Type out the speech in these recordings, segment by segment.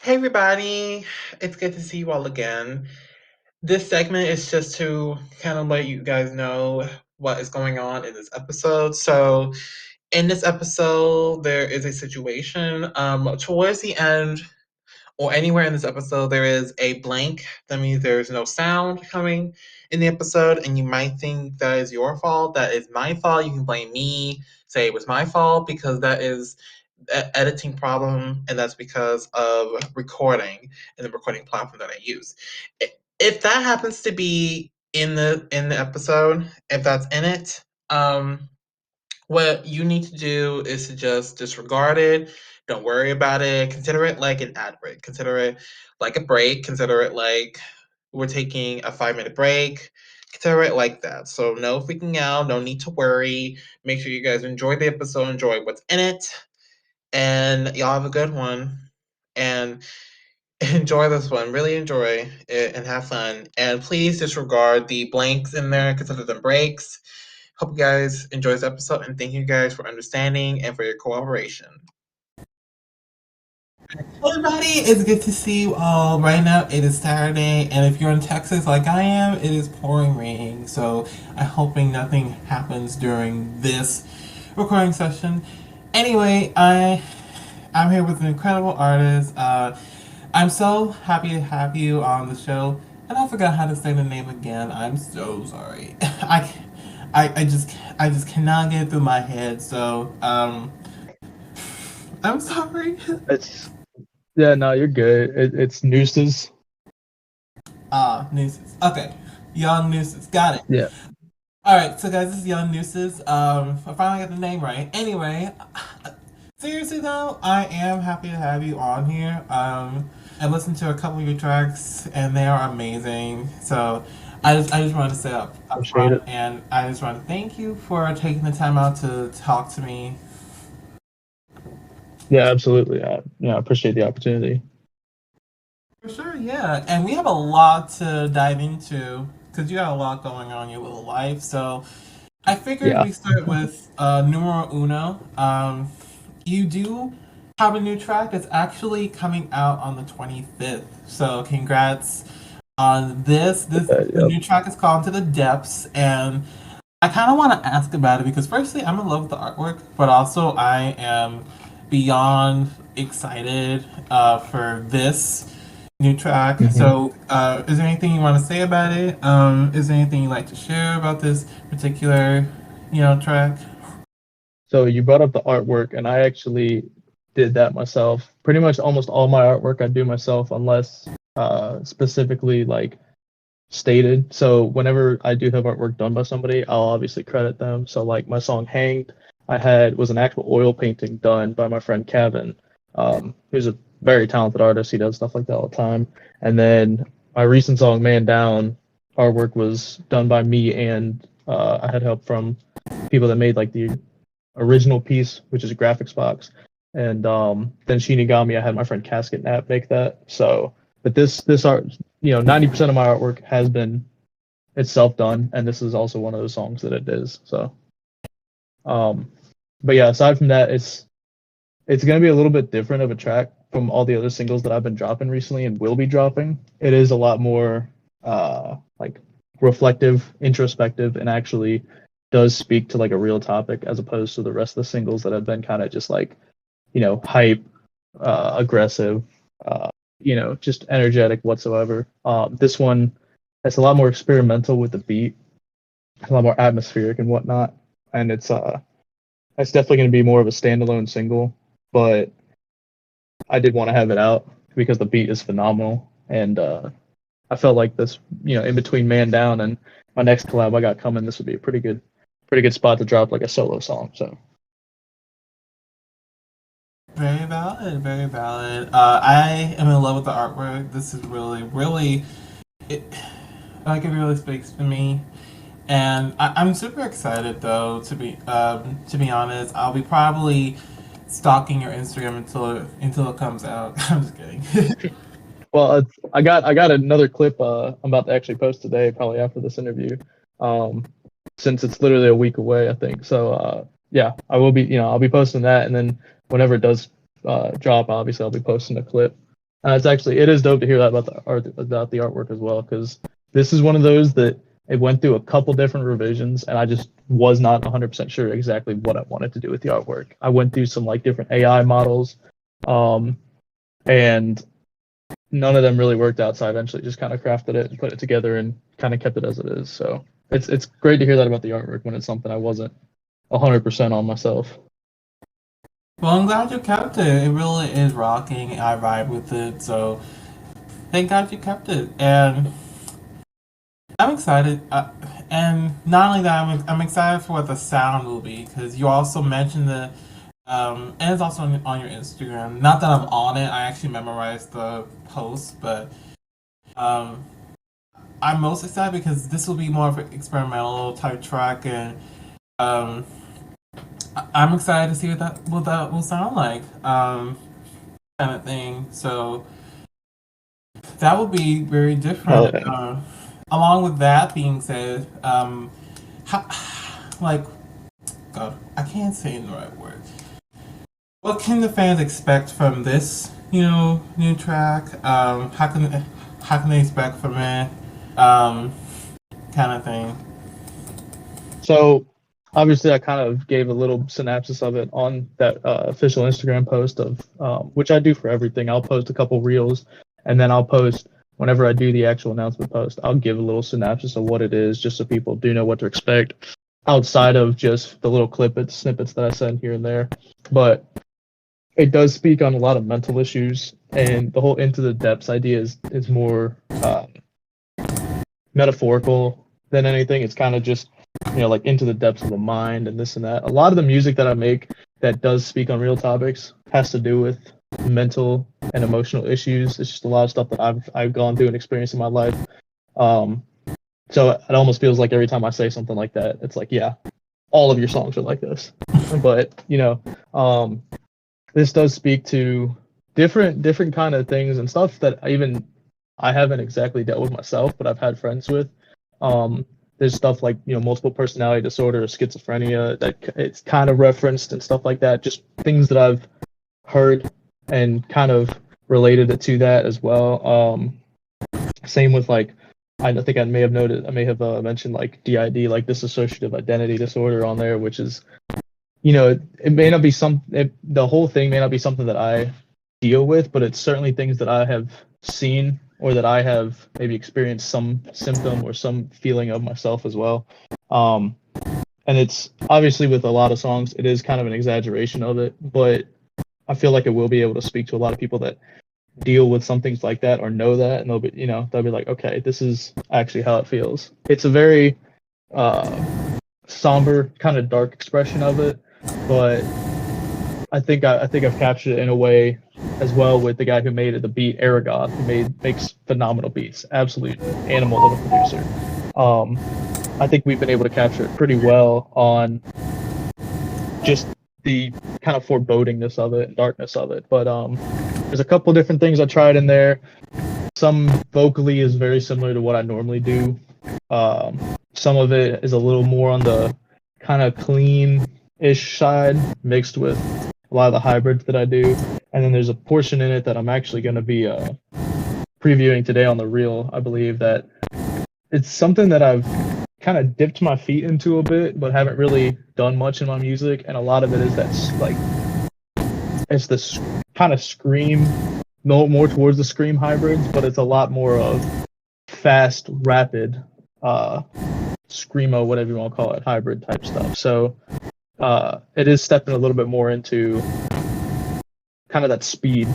Hey everybody, it's good to see you all again. This segment is just to kind of let you guys know what is going on in this episode. So, in this episode, there is a situation. Towards the end, or anywhere in this episode, there is a blank. That means there's no sound coming in the episode, and you might think that is your fault. That is my fault. You can blame me, say it was my fault, because that is editing problem, and that's because of recording and the recording platform that I use. If that happens to be in the episode, if that's in it, what you need to do is to just disregard it. Don't worry about it. Consider it like an ad break. Consider it like a break. Consider it like we're taking a 5 minute break. Consider it like that. So no freaking out. No need to worry. Make sure you guys enjoy the episode. Enjoy what's in it, and y'all have a good one. And enjoy this one. Really enjoy it and have fun. And please disregard the blanks in there. Consider them breaks. Hope you guys enjoy this episode, and thank you guys for understanding and for your cooperation. Hey everybody, it's good to see you all. Right now it is Saturday, and if you're in Texas like I am, it is pouring rain. So I'm hoping nothing happens during this recording session. Anyway, I'm here with an incredible artist. I'm so happy to have you on the show, and I forgot how to say the name again. I'm so sorry. I just cannot get it through my head. So I'm sorry. It's yeah, no, you're good. It's Nooses. Nooses. Okay, Young Nooses. Got it. Yeah, All right, so guys, this is Young Nooses. I finally got the name right. Anyway, seriously though, I am happy to have you on here. I listened to a couple of your tracks, and they are amazing. So I just wanted to say up appreciate front, it. and I just want to thank you for taking the time out to talk to me. Yeah, absolutely. I appreciate the opportunity. For sure, yeah. And we have a lot to dive into because you got a lot going on in your little life. So I figured Yeah. we start with numero uno. You do have a new track that's actually coming out on the 25th. So congrats on this. The Yep. new track is called "To the Depths," and I kind of want to ask about it because firstly, I'm in love with the artwork, but also I am beyond excited for this new track. hmm So, is there anything you want to say about it? Is there anything you'd like to share about this particular, track? So you brought up the artwork, and I actually did that myself. Pretty much almost all my artwork I do myself, unless specifically like stated. So whenever I do have artwork done by somebody, I'll obviously credit them. So like my song "Hanged," I had was an actual oil painting done by my friend Kevin, who's a very talented artist. He does stuff like that all the time. And then my recent song "Man Down," artwork was done by me, and I had help from people that made like the original piece, which is a graphics box. And then Shinigami, I had my friend Casket Nap make that. So, but this art, 90% of my artwork has been itself done, and this is also one of those songs that it is. So, um, but yeah, aside from that, it's gonna be a little bit different of a track from all the other singles that I've been dropping recently and will be dropping. It is a lot more like reflective, introspective, and actually does speak to like a real topic as opposed to the rest of the singles that have been kind of just like hype, aggressive, just energetic whatsoever. This one, it's a lot more experimental with the beat, a lot more atmospheric and whatnot, and it's definitely going to be more of a standalone single. But I did want to have it out because the beat is phenomenal, and I felt like this, in between Man Down and my next collab I got coming, this would be a pretty good spot to drop like a solo song. So Very valid, very valid. I am in love with the artwork. This is really, really, it, like it really speaks to me. And I'm super excited though. To be honest, I'll be probably stalking your Instagram until it comes out. I'm just kidding. well, I got another clip I'm about to actually post today, probably after this interview. Um, since it's literally a week away, I think. So yeah, I will be, I'll be posting that, and then whenever it does drop, obviously I'll be posting a clip. It is dope to hear that about the artwork as well, because this is one of those that it went through a couple different revisions, and I just was not 100% sure exactly what I wanted to do with the artwork. I went through some like different AI models, and none of them really worked out. So I eventually just kind of crafted it and put it together and kind of kept it as it is. So it's great to hear that about the artwork when it's something I wasn't 100% on myself. Well, I'm glad you kept it. It really is rocking. I vibe with it, so thank God you kept it. And I'm excited. And not only that, I'm excited for what the sound will be, because you also mentioned and it's also on your Instagram. Not that I'm on it, I actually memorized the post, but um, I'm most excited because this will be more of an experimental type track, and um, I'm excited to see what that will sound like, kind of thing. So that will be very Oh, different. yeah. Along with that being said, how, like, God, I can't say the right word. What can the fans expect from this, new track? How can they expect from it? Um, kind of thing. So obviously, I kind of gave a little synopsis of it on that official Instagram post of which I do for everything. I'll post a couple reels, and then I'll post whenever I do the actual announcement post. I'll give a little synopsis of what it is, just so people do know what to expect, outside of just the little snippets that I send here and there. But it does speak on a lot of mental issues, and the whole into the depths idea is more metaphorical than anything. It's kind of just like into the depths of the mind and this and that. A lot of the music that I make that does speak on real topics has to do with mental and emotional issues. It's just a lot of stuff that I've gone through and experienced in my life. Um, so it almost feels like every time I say something like that, it's like, yeah, all of your songs are like this. But this does speak to different kind of things and stuff that I haven't exactly dealt with myself, but I've had friends with. There's stuff like multiple personality disorder or schizophrenia that it's kind of referenced and stuff like that. Just things that I've heard and kind of related it to that as well. Same with like I think I may have mentioned like DID, like dissociative identity disorder on there, which is it may not be the whole thing may not be something that I deal with, but it's certainly things that I have seen or that I have maybe experienced some symptom or some feeling of myself as well. And it's obviously with a lot of songs, it is kind of an exaggeration of it, but I feel like it will be able to speak to a lot of people that deal with some things like that or know that, and they'll be like, okay, this is actually how it feels. It's a very somber, kind of dark expression of it, but I think I've captured it in a way as well with the guy who made it, the beat Aragon, who makes phenomenal beats, absolute animal of a producer. I think we've been able to capture it pretty well on just the kind of forebodingness of it and darkness of it. But there's a couple different things I tried in there. Some vocally is very similar to what I normally do. Some of it is a little more on the kind of clean-ish side, mixed with a lot of the hybrids that I do. And then there's a portion in it that I'm actually going to be previewing today on the reel. I believe that it's something that I've kind of dipped my feet into a bit, but haven't really done much in my music. And a lot of it is that's like, it's this kind of scream, no more towards the scream hybrids, but it's a lot more of fast, rapid, screamo, whatever you want to call it, hybrid type stuff. So it is stepping a little bit more into kind of that speed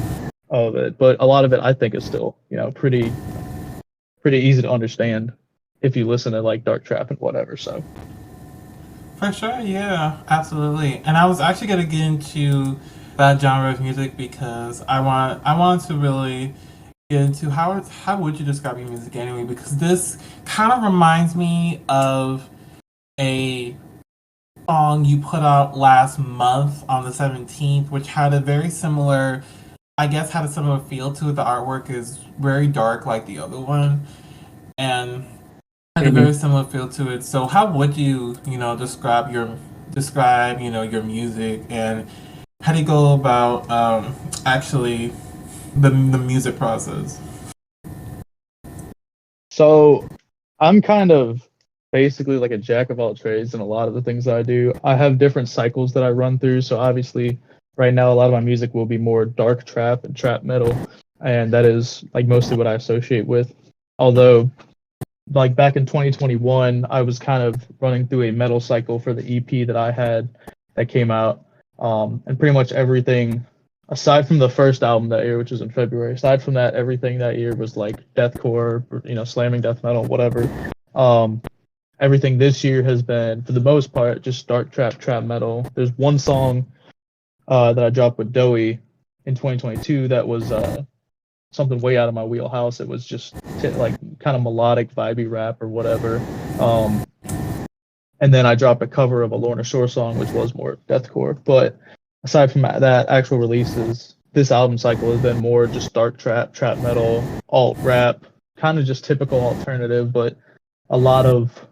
of it, but a lot of it I think is still pretty easy to understand if you listen to like dark trap and whatever. So For sure, yeah, absolutely. And I was actually gonna get into that genre of music because I want to really get into how would you describe your music anyway? Because this kind of reminds me of a song you put out last month on the 17th, which had a very similar, I guess, had a similar feel to it. The artwork is very dark like the other one, and had a very similar feel to it. So how would you, describe your music, and how do you go about actually the music process? So I'm kind of basically like a jack of all trades in a lot of the things that I do. I have different cycles that I run through. So obviously, right now, a lot of my music will be more dark trap and trap metal, and that is like mostly what I associate with. Although, like back in 2021, I was kind of running through a metal cycle for the EP that I had that came out, and pretty much everything aside from the first album that year, which was in February. Aside from that, everything that year was like deathcore, slamming death metal, whatever. Um, Everything this year has been, for the most part, just dark trap metal. There's one song that I dropped with Doey in 2022 that was something way out of my wheelhouse. It was just like kind of melodic, vibey rap or whatever. Um, and then I dropped a cover of a Lorna Shore song, which was more deathcore. But aside from that, actual releases, this album cycle has been more just dark trap metal, alt rap, kind of just typical alternative, but a lot of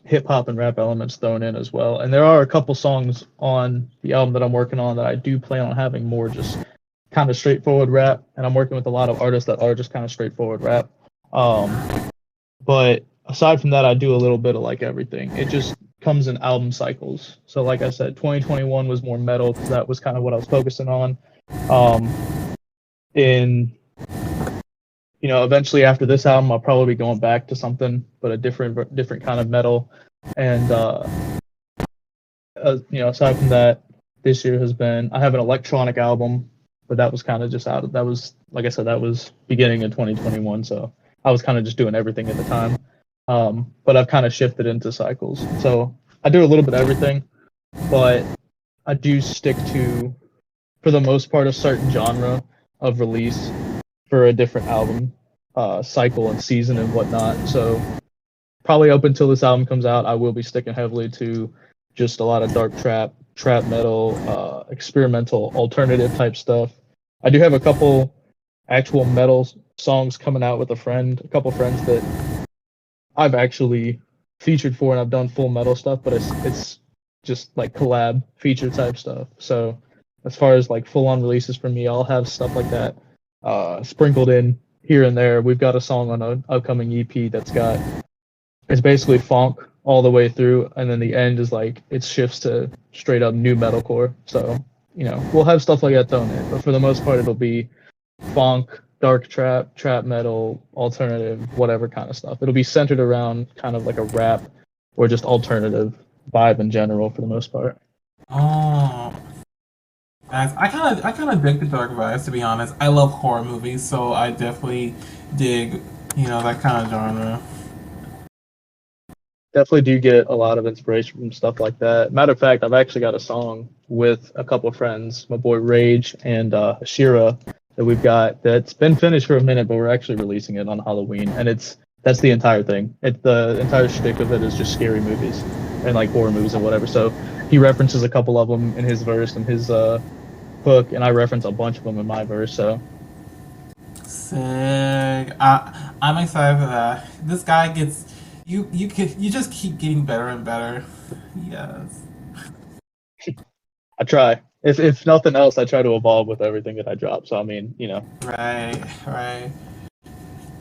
hip hop and rap elements thrown in as well. And there are a couple songs on the album that I'm working on that I do plan on having more just kind of straightforward rap. And I'm working with a lot of artists that are just kind of straightforward rap. But aside from that, I do a little bit of like everything. It just comes in album cycles. So like I said, 2021 was more metal because that was kind of what I was focusing on. In eventually after this album, I'll probably be going back to something, but a different kind of metal. And aside from that, this year has been, I have an electronic album, but that was kind of just that was, like I said, that was beginning of 2021. So I was kind of just doing everything at the time. But I've kind of shifted into cycles. So I do a little bit of everything, but I do stick to, for the most part, a certain genre of release for a different album cycle and season and whatnot. So probably up until this album comes out, I will be sticking heavily to just a lot of dark trap metal, experimental, alternative type stuff. I do have a couple actual metal songs coming out with a couple friends that I've actually featured for, and I've done full metal stuff, but it's just like collab feature type stuff. So as far as like full on releases from me, I'll have stuff like that sprinkled in here and there. We've got a song on an upcoming EP it's basically funk all the way through, and then the end is like it shifts to straight up new metalcore. So we'll have stuff like that thrown in, but for the most part, it'll be funk, dark trap metal, alternative, whatever kind of stuff. It'll be centered around kind of like a rap or just alternative vibe in general for the most part. Oh, I kind of dig the dark vibes, to be honest. I love horror movies, so I definitely dig that kind of genre. Definitely do get a lot of inspiration from stuff like that. Matter of fact, I've actually got a song with a couple of friends, my boy Rage and Ashira, that we've got that's been finished for a minute, but we're actually releasing it on Halloween, and that's the entire thing. The entire shtick of it is just scary movies and like horror movies and whatever. So he references a couple of them in his verse and his hook, and I reference a bunch of them in my verse. So Sick. I'm excited for that. This guy gets you just keep getting better and better. Yes. I try. If nothing else, I try to evolve with everything that I drop. So I mean, Right, right.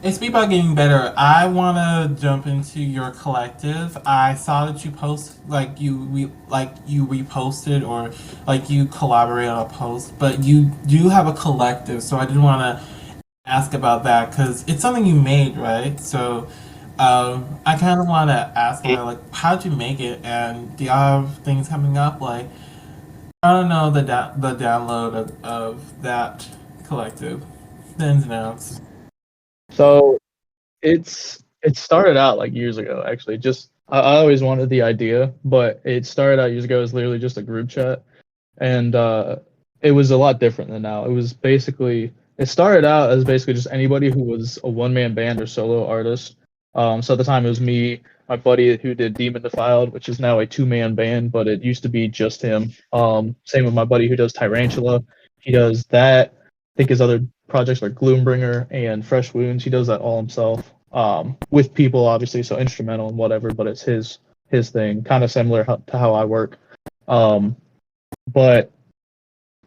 And speak about getting better. I want to jump into your collective. I saw that you post like you reposted or like you collaborated on a post, but you do have a collective. So I did want to ask about that because it's something you made, right? So I kind of want to ask about like how'd you make it, and do y'all have things coming up? Like I don't know the download of that collective, the ins and outs. so it started out like years ago actually. Just I always wanted the idea, but it started out years ago as literally just a group chat, and it was a lot different than now. It started out as basically just anybody who was a one man band or solo artist. So at the time it was me, my buddy who did Demon Defiled, which is now a two-man band, but it used to be just him. Same with my buddy who does Tyrantula. He does that. I think his other projects are Gloombringer and Fresh Wounds. He does that all himself. With people obviously, so instrumental and whatever, but it's his thing, kind of similar to how I work. But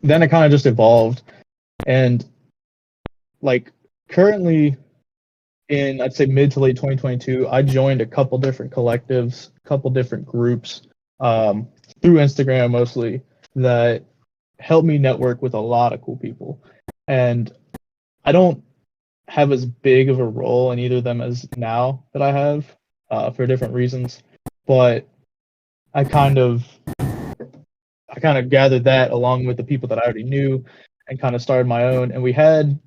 then it kind of just evolved, and like currently in, I'd say, mid to late 2022, I joined a couple different collectives, a couple different groups, through Instagram mostly, that helped me network with a lot of cool people. And I don't have as big of a role in either of them as now that I have, for different reasons. But I kind of gathered that along with the people that I already knew, and kind of started my own. And we had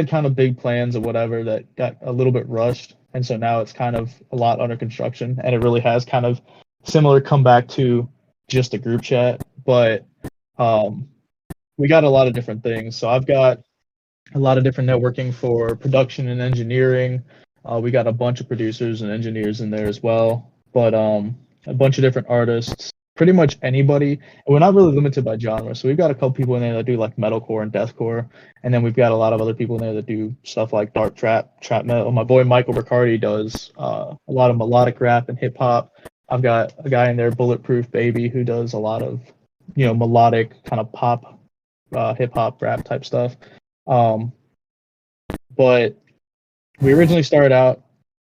kind of big plans or whatever that got a little bit rushed, and so now it's kind of a lot under construction, and it really has kind of similar come back to just a group chat. But we got a lot of different things. So I've got a lot of different networking for production and engineering. We got a bunch of producers and engineers in there as well, but a bunch of different artists, pretty much anybody. And we're not really limited by genre. So we've got a couple people in there that do like metalcore and deathcore, and then we've got a lot of other people in there that do stuff like dark trap metal. My boy Michael Riccardi does a lot of melodic rap and hip hop. I've got a guy in there, Bulletproof Baby, who does a lot of melodic kind of pop, hip hop rap type stuff. But we originally started out,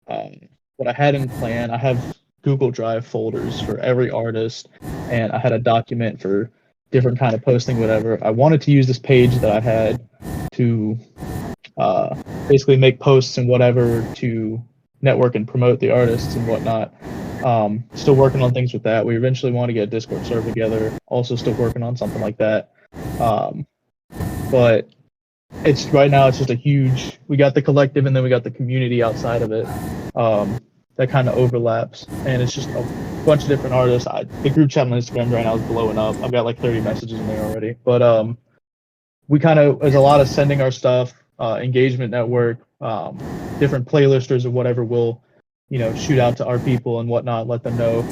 what I had in plan, I have Google Drive folders for every artist, and I had a document for different kind of posting, whatever. I wanted to use this page that I had to basically make posts and whatever to network and promote the artists and whatnot. Still working on things with that. We eventually want to get a Discord server together. Also still working on something like that. But it's right now it's just a huge, we got the collective and then we got the community outside of it, that kind of overlaps, and it's just a bunch of different artists. The group chat on Instagram right now is blowing up. I've got like 30 messages in there already. But we kind of, there's a lot of sending our stuff, engagement network, different playlisters or whatever will shoot out to our people and whatnot, let them know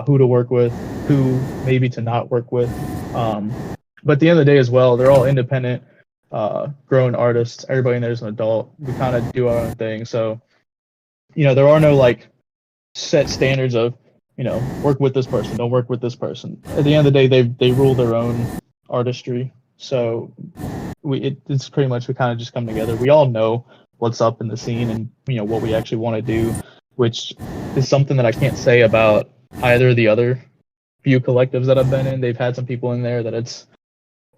who to work with, who maybe to not work with. But at the end of the day as well, they're all independent, grown artists. Everybody in there is an adult. We kind of do our own thing. So, there are no like set standards of, work with this person, don't work with this person. At the end of the day, they rule their own artistry. So it's pretty much, we kind of just come together. We all know what's up in the scene and, what we actually want to do, which is something that I can't say about either of the other few collectives that I've been in. They've had some people in there that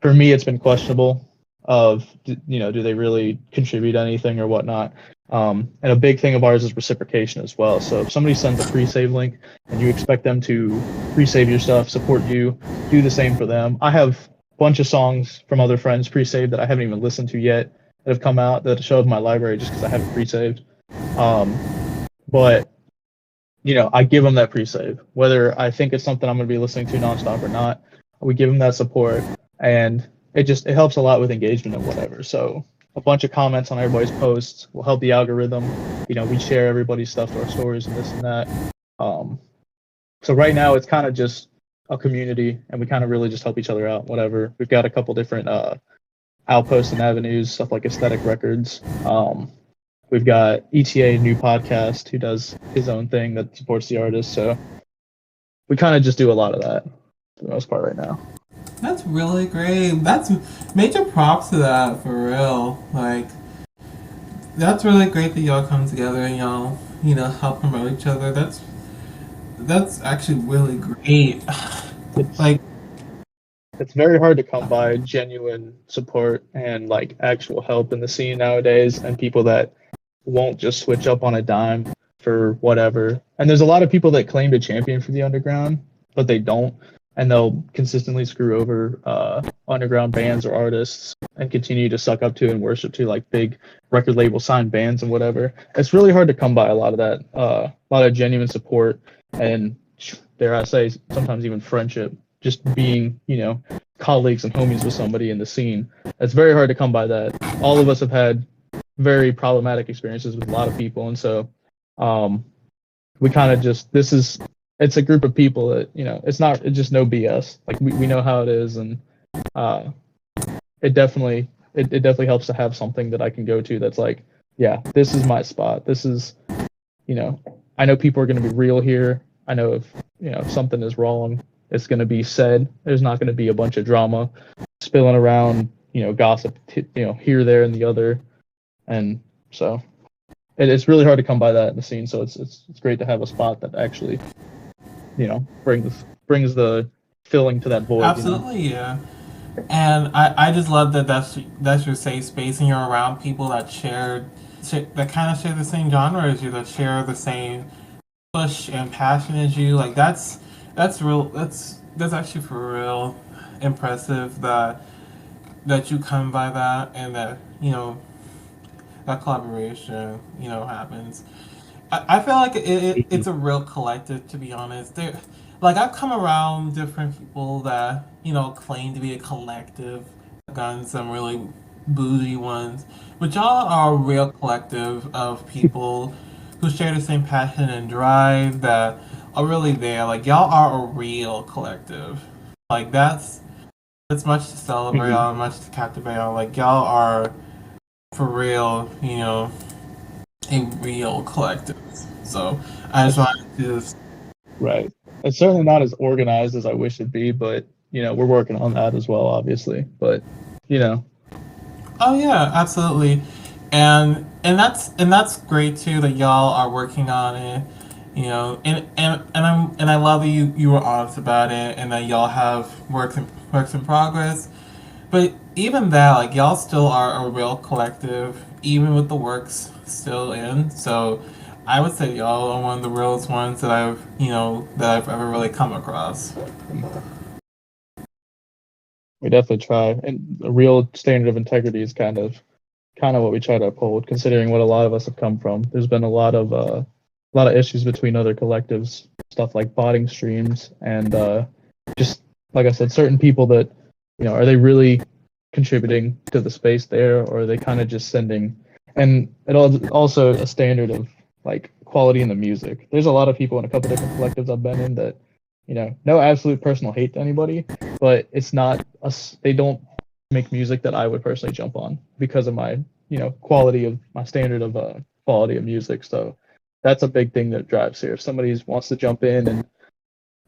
for me, it's been questionable of, do they really contribute anything or whatnot. And a big thing of ours is reciprocation as well. So if somebody sends a pre-save link and you expect them to pre-save your stuff, support you, do the same for them. I have a bunch of songs from other friends pre-saved that I haven't even listened to yet that have come out that show up in my library just because I have it pre-saved. But I give them that pre-save, whether I think it's something I'm going to be listening to nonstop or not. We give them that support, and it helps a lot with engagement and whatever. So a bunch of comments on everybody's posts will help the algorithm. We share everybody's stuff to our stories and this and that. So right now it's kind of just a community, and we kind of really just help each other out, whatever. We've got a couple different outposts and avenues, stuff like Aesthetic Records. We've got ETA, new podcast, who does his own thing that supports the artist. So we kind of just do a lot of that for the most part right now. That's really great. That's major props to that, for real. Like, that's really great that y'all come together and y'all, help promote each other. That's actually really great. It's very hard to come by genuine support and like actual help in the scene nowadays, and people that won't just switch up on a dime for whatever. And there's a lot of people that claim to champion for the underground, but they don't. And they'll consistently screw over underground bands or artists and continue to suck up to and worship to like big record label signed bands and whatever. It's really hard to come by a lot of that, a lot of genuine support and, dare I say, sometimes even friendship, just being, colleagues and homies with somebody in the scene. It's very hard to come by that. All of us have had very problematic experiences with a lot of people. And so we kind of just, it's a group of people that, it's just no BS. Like we know how it is, and it definitely helps to have something that I can go to that's like, yeah, this is my spot. This is, I know people are going to be real here. I know if something is wrong, it's going to be said. There's not going to be a bunch of drama spilling around, gossip, here, there, and the other. and so it's really hard to come by that in the scene. So it's great to have a spot that actually, brings the filling to that void. Absolutely, yeah. And I just love that that's your safe space, and you're around people that kind of share the same genre as you, that share the same push and passion as you. Like that's real. That's actually for real impressive that you come by that, and that that collaboration happens. I feel like it's a real collective, to be honest. Like I've come around different people that claim to be a collective. I've gotten some really bougie ones, but y'all are a real collective of people who share the same passion and drive that are really there. Like y'all are a real collective. Like that's much to celebrate Mhm. on, much to captivate on. Like y'all are for real, a real collective. So I just It's wanted to just right. It's certainly not as organized as I wish it'd be, but we're working on that as well, obviously. But you know, oh yeah, absolutely, and that's great too that y'all are working on it. And I love that you were honest about it, and that y'all have works in progress. But even that, like y'all still are a real collective, even with the works still in. So I would say y'all are one of the realest ones that I've ever really come across. we definitely try, and a real standard of integrity is kind of what we try to uphold, considering what a lot of us have come from. There's been a lot of issues between other collectives, stuff like botting streams, and just like I said, certain people that are they really contributing to the space there, or are they kind of just sending? And also a standard of like quality in the music. There's a lot of people in a couple different collectives I've been in that no absolute personal hate to anybody, but it's not us. They don't make music that I would personally jump on because of my quality of my standard of quality of music. So that's a big thing that drives here. If somebody wants to jump in and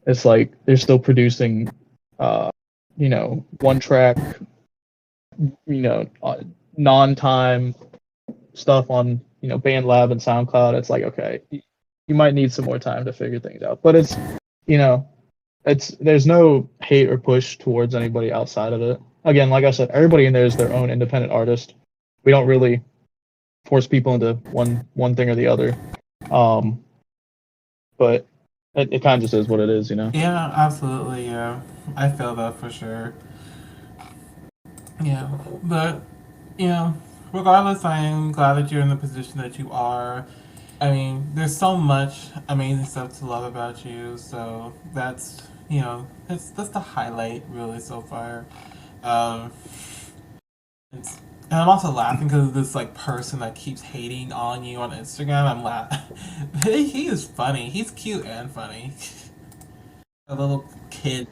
it's like they're still producing one track, non-time stuff on BandLab and SoundCloud, it's like okay, you might need some more time to figure things out. But it's you know there's no hate or push towards anybody outside of it. Again, like I said, everybody in there is their own independent artist. We don't really force people into one thing or the other. Um, but it kind of just is what it is. Yeah, absolutely. Yeah, I feel that for sure. Yeah, but you know, regardless, I am glad that you're in the position that you are. I mean, there's so much amazing stuff to love about you. So that's the highlight really so far. Um, it's, and I'm also laughing because of this like person that keeps hating on you on Instagram. I'm laughing. He is funny. He's cute and funny. A little kid.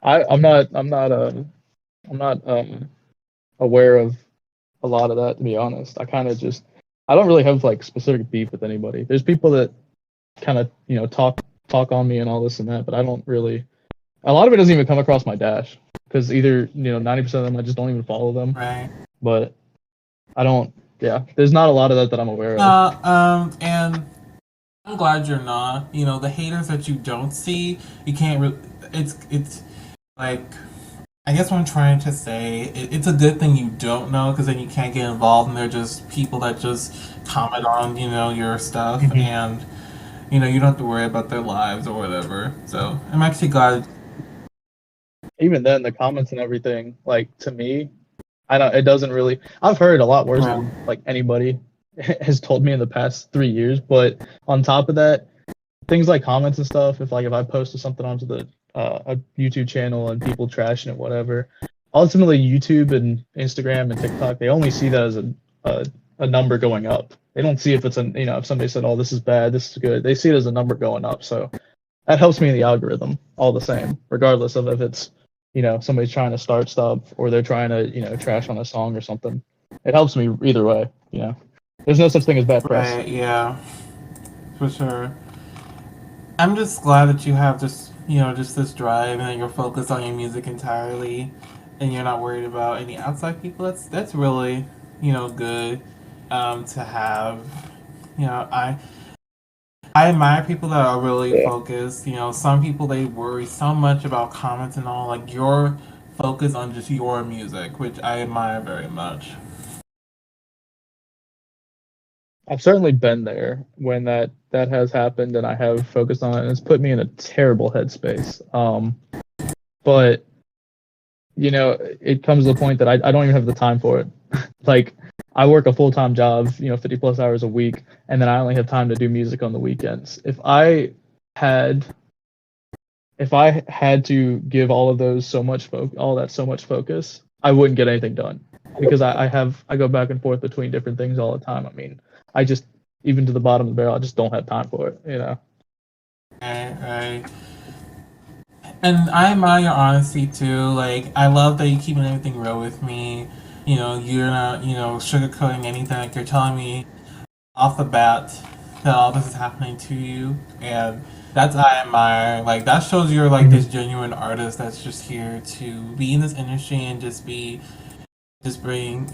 I'm not aware of a lot of that, to be honest. I don't really have like specific beef with anybody. There's people that kind of talk on me and all this and that, but I don't really. A lot of it doesn't even come across my dash because either 90% of them I just don't even follow them. Right. But I don't. Yeah, there's not a lot of that I'm aware of. And I'm glad you're not. The haters that you don't see, you can't. It's like I guess what I'm trying to say, it's a good thing you don't know because then you can't get involved, and they're just people that just comment on your stuff, Mhm. and you don't have to worry about their lives or whatever. So I'm actually glad. Even then, the comments and everything, like to me, I don't. It doesn't really. I've heard a lot worse Right. than like anybody has told me in the past 3 years. But on top of that, things like comments and stuff. If I posted something onto the a YouTube channel and people trashing it, whatever. Ultimately, YouTube and Instagram and TikTok, they only see that as a number going up. They don't see if it's if somebody said, "Oh, this is bad, this is good." They see it as a number going up. So that helps me in the algorithm all the same, regardless of if it's somebody's trying to start stuff or they're trying to trash on a song or something. It helps me either way. There's no such thing as bad press. Right. Yeah. For sure. I'm just glad that you have just this drive, and that you're focused on your music entirely, and you're not worried about any outside people. That's really good to have. I admire people that are really Yeah. focused. Some people they worry so much about comments and all. Like you're focused on just your music, which I admire very much. I've certainly been there when that has happened, and I have focused on it, and it's put me in a terrible headspace. But it comes to the point that I don't even have the time for it. Like, I work a full-time job, 50 plus hours a week, and then I only have time to do music on the weekends. Had if I had to give all that so much focus, I wouldn't get anything done because I go back and forth between different things all the time. I mean, I just even to the bottom of the barrel, I just don't have time for it. Right, right. And I admire your honesty too. Like I love that you keeping everything real with me. You're not, sugarcoating anything. Like you're telling me off the bat that all this is happening to you, and that's I admire. Like that shows you're like Mhm. this genuine artist that's just here to be in this industry and just bring,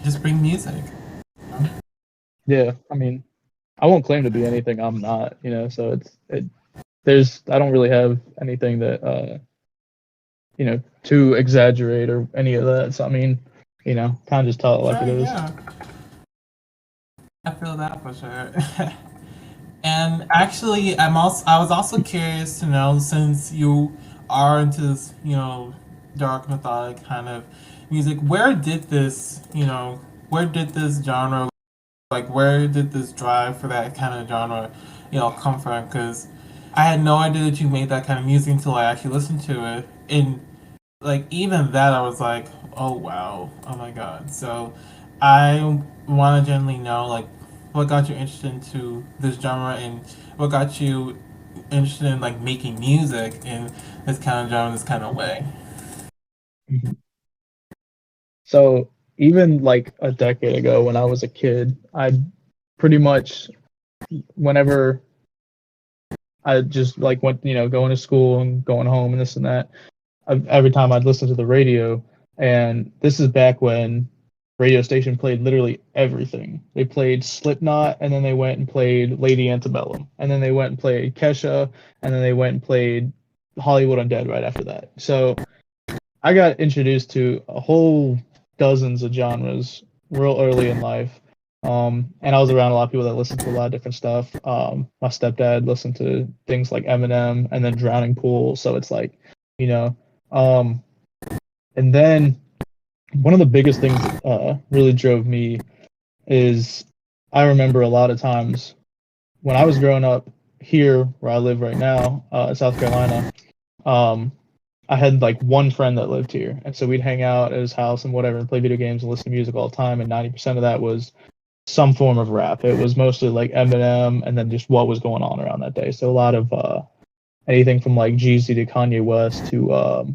just bring music. Yeah, I mean, I won't claim to be anything I'm not. So there's I don't really have anything that to exaggerate or any of that. So I mean, kind of just tell it like it Sure, is. yeah, I feel that for sure. And actually, I was also curious to know since you are into this, dark methodic kind of music, where did this genre, like, where did this drive for that kind of genre, come from? Because I had no idea that you made that kind of music until I actually listened to it, and like even that I was like, oh wow, oh my god. So I want to generally know like what got you interested into this genre and what got you interested in like making music in this kind of genre, this kind of way. Mhm. So even like a decade ago when I was a kid, I pretty much whenever I just like went, going to school and going home and this and that, every time I'd listen to the radio, and this is back when radio station played literally everything. They played Slipknot, and then they went and played Lady Antebellum, and then they went and played Kesha, and then they went and played Hollywood Undead right after that. So I got introduced to a whole dozens of genres real early in life. And I was around a lot of people that listened to a lot of different stuff. My stepdad listened to things like Eminem and then Drowning Pool. So it's like, you know, um, and then one of the biggest things that really drove me is I remember a lot of times when I was growing up here where I live right now, in South Carolina. Um, I had like one friend that lived here, and so we'd hang out at his house and whatever, and play video games and listen to music all the time. And 90% of that was some form of rap. It was mostly like Eminem, and then just what was going on around that day. So a lot of anything from like Jeezy to Kanye West to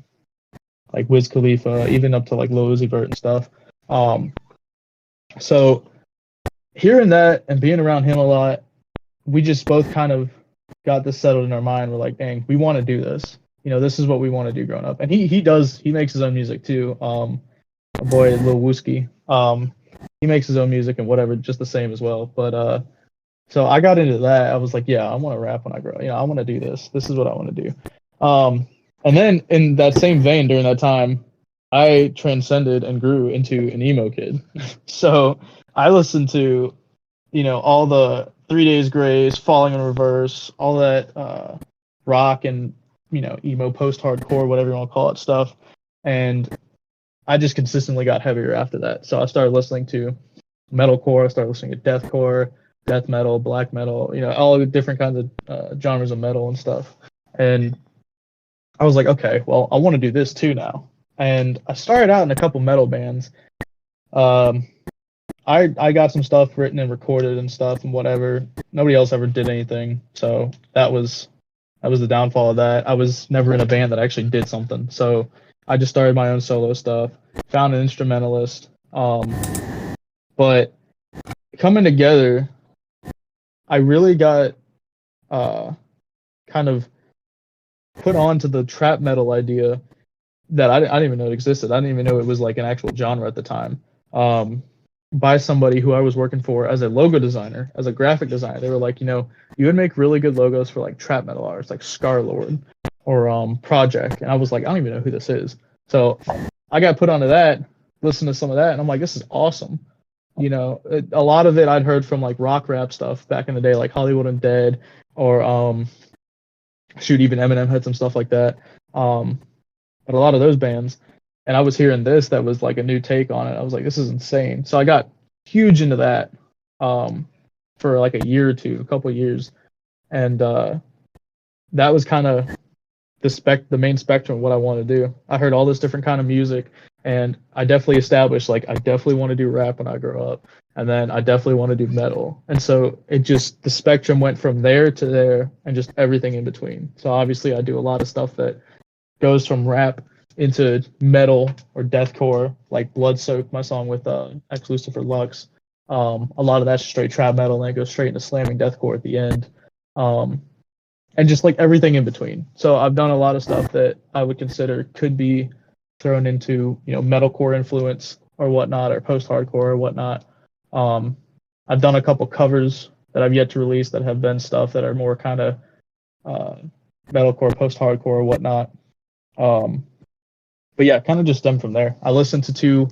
like Wiz Khalifa, even up to like Lil Uzi Vert and stuff. Um, so hearing that and being around him a lot, we just both kind of got this settled in our mind. We're like, dang, we want to do this. This is what we want to do growing up. And he makes his own music too. My boy Lil Wooski. He makes his own music and whatever, just the same as well. But so I got into that. I was like, yeah, I want to rap when I grow. I want to do this. This is what I want to do. And then in that same vein, during that time, I transcended and grew into an emo kid. So I listened to all the 3 Days Grace, Falling in Reverse, all that rock and emo post-hardcore, whatever you want to call it, stuff. And I just consistently got heavier after that. So I started listening to metalcore, I started listening to deathcore, death metal, black metal, all the different kinds of genres of metal and stuff. And I was like, okay, well, I want to do this too now. And I started out in a couple metal bands. Um, I got some stuff written and recorded and stuff and whatever. Nobody else ever did anything, so that was the downfall of that. I was never in a band that actually did something, so I just started my own solo stuff. Found an instrumentalist, but coming together, I really got uh, kind of put on to the trap metal idea that I didn't even know it existed. I didn't even know it was like an actual genre at the time. by somebody who I was working for as a logo designer, as a graphic designer. They were like, you know, you would make really good logos for like trap metal artists like Scarlord or Project. And I was like, I don't even know who this is. So I got put onto that, listened to some of that, and I'm like, this is awesome. You know, a lot of it I'd heard from like rock rap stuff back in the day, like Hollywood Undead, or shoot, even Eminem had some stuff like that. But a lot of those bands, and I was hearing this that was like a new take on it. I was like, this is insane. So I got huge into that for like a year or two, a couple of years, and that was kind of the main spectrum of what I wanted to do. I heard all this different kind of music, and I definitely established like I definitely want to do rap when I grow up, and then I definitely want to do metal. And so it just the spectrum went from there to there, and just everything in between. So obviously I do a lot of stuff that goes from rap into metal or deathcore, like Blood Soaked, my song with ex Lucifer Lux. A lot of that's straight trap metal, and then it goes straight into slamming deathcore at the end. And just like everything in between. So I've done a lot of stuff that I would consider could be thrown into, you know, metalcore influence or whatnot, or post-hardcore or whatnot. I've done a couple covers that I've yet to release that have been stuff that are more kind of metalcore, post-hardcore or whatnot. But yeah, kind of just stemmed from there. I listened to two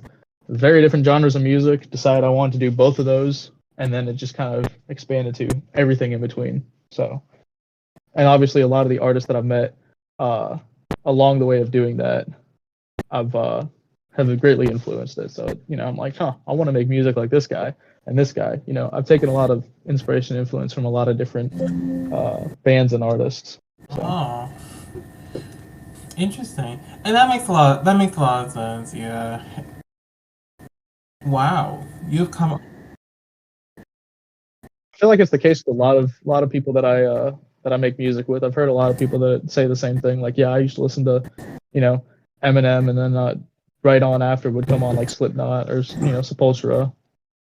very different genres of music, decided I wanted to do both of those, and then it just kind of expanded to everything in between. So, and obviously a lot of the artists that I've met along the way of doing that, have greatly influenced it. So, you know, I'm like, I want to make music like this guy and this guy. You know, I've taken a lot of inspiration and influence from a lot of different bands and artists. So. Oh, interesting. And that makes a lot of sense. Yeah. Wow, you've come. I feel like it's the case with a lot of people that I make music with. I've heard a lot of people that say the same thing. Like, yeah, I used to listen to, you know, Eminem, and then right on after would come on like Slipknot or, you know, Sepultura,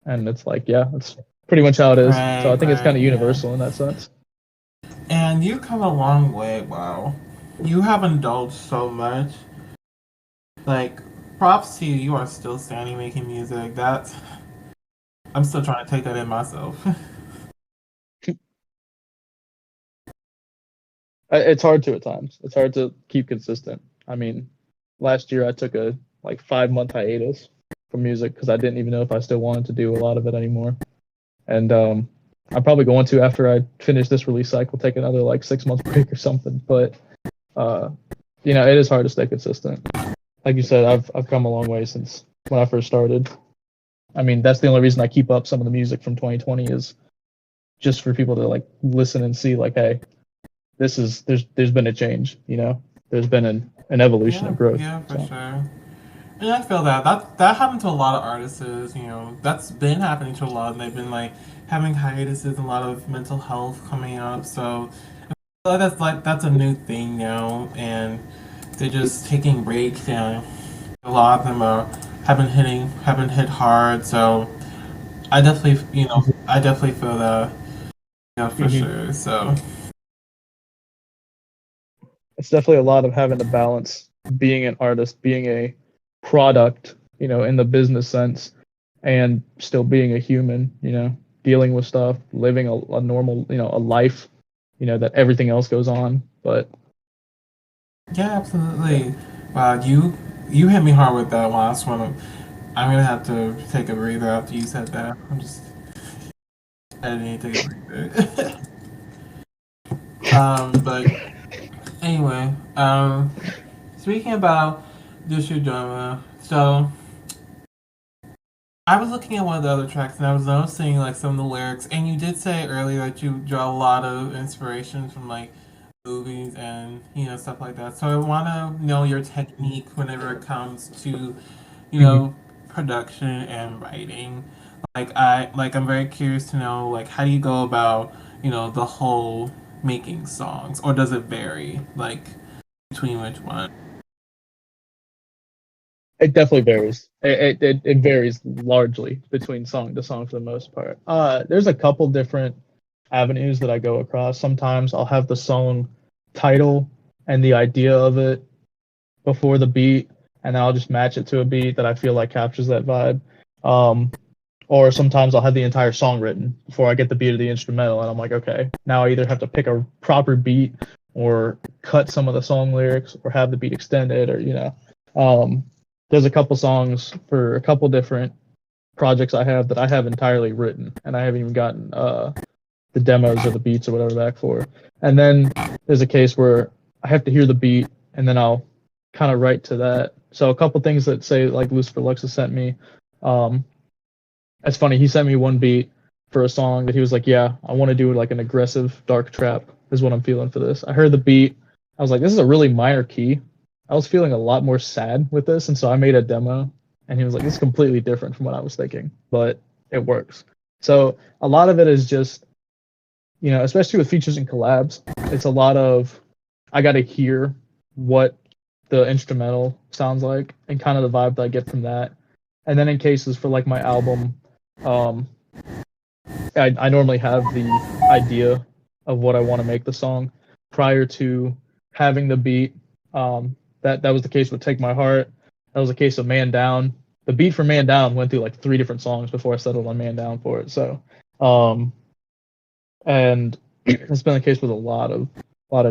and it's like, yeah, that's pretty much how it is. Right, So I think it's kind of yeah. universal in that sense. And you've come a long way. Wow, you have indulged so much. Like, props to you. You are still standing making music. That's. I'm still trying to take that in myself. It's hard to at times. It's hard to keep consistent. I mean, last year I took a like 5-month hiatus from music because I didn't even know if I still wanted to do a lot of it anymore. And I'm probably going to, after I finish this release cycle, take another like 6-month break or something. But you know, it is hard to stay consistent. Like you said, I've come a long way since when I first started. I mean, that's the only reason I keep up some of the music from 2020 is just for people to like listen and see like, hey, there's been a change, you know, there's been an evolution of growth. Yeah, for sure. And I feel that happened to a lot of artists. You know, that's been happening to a lot, and they've been like having hiatuses and a lot of mental health coming up. So I feel like that's a new thing now, and they're just taking breaks, and a lot of them have been hit hard. So I definitely feel that, you know, for sure. So it's definitely a lot of having to balance being an artist, being a product, you know, in the business sense, and still being a human, you know, dealing with stuff, living a normal, you know, a life, you know, that everything else goes on. But yeah, absolutely. Wow, you hit me hard with that last one. I'm gonna have to take a breather after you said that. I need to take a breather. But anyway, speaking about this year drama, so I was looking at one of the other tracks and I was noticing like some of the lyrics, and you did say earlier that you draw a lot of inspiration from like movies and, you know, stuff like that. So I want to know your technique whenever it comes to, you know, production and writing. I'm very curious to know like how do you go about, you know, the whole making songs, or does it vary like between which one? it definitely varies. It varies largely between song to song for the most part. There's a couple different avenues that I go across. Sometimes I'll have the song title and the idea of it before the beat, and I'll just match it to a beat that I feel like captures that vibe. Or sometimes I'll have the entire song written before I get the beat of the instrumental, and I'm like, okay, now I either have to pick a proper beat or cut some of the song lyrics or have the beat extended, or there's a couple songs for a couple different projects I have that I have entirely written, and I haven't even gotten the demos or the beats or whatever back for. And then there's a case where I have to hear the beat, and then I'll kind of write to that. So a couple things that say like Lucifer Lux has sent me. It's funny, he sent me one beat for a song that he was like, yeah, I want to do like an aggressive dark trap is what I'm feeling for this. I heard the beat, I was like, this is a really minor key. I was feeling a lot more sad with this, and so I made a demo, and he was like, this is completely different from what I was thinking, but it works. So a lot of it is just, especially with features and collabs, it's a lot of, I got to hear what the instrumental sounds like and kind of the vibe that I get from that. And then in cases for like my album, I normally have the idea of what I want to make the song prior to having the beat. That was the case with Take My Heart. That was the case of Man Down. The beat for Man Down went through like 3 different songs before I settled on Man Down for it. So, and it's been the case with a lot of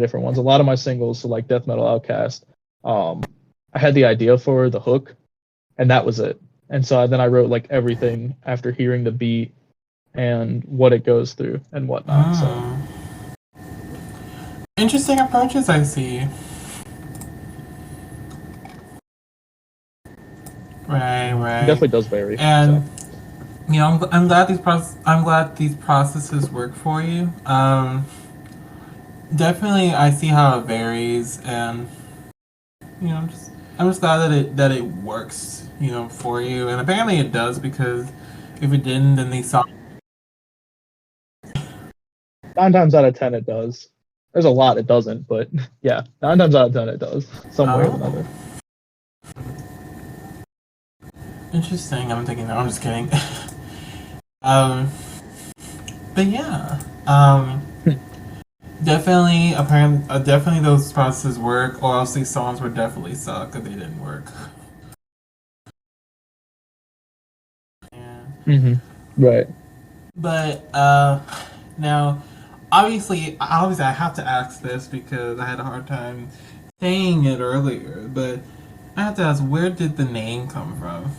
different ones. A lot of my singles, so like Death Metal Outcast, I had the idea for the hook, and that was it. And so then I wrote like everything after hearing the beat and what it goes through and whatnot. So interesting approaches, I see. Right. It definitely does vary. And I'm glad these processes work for you. Definitely, I see how it varies, and I'm just glad that it works, for you. And apparently it does, because if it didn't, then these songs. 9 times out of 10 it does. There's a lot it doesn't, but yeah, 9 times out of 10 it does, some way or another. Interesting. I'm thinking. I'm just kidding. But yeah. Definitely those processes work, or else these songs would definitely suck if they didn't work. Yeah. Right. But now, obviously, I have to ask this because I had a hard time saying it earlier. But I have to ask, where did the name come from?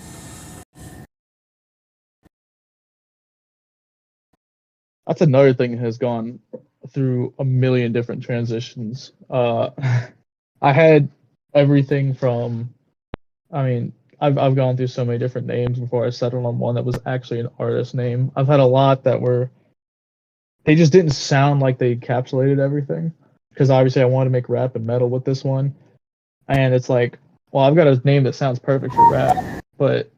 That's another thing that has gone through a million different transitions. I had everything from, I've gone through so many different names before I settled on one that was actually an artist name. I've had a lot that they just didn't sound like they encapsulated everything, because obviously I wanted to make rap and metal with this one, and it's like, well, I've got a name that sounds perfect for rap, but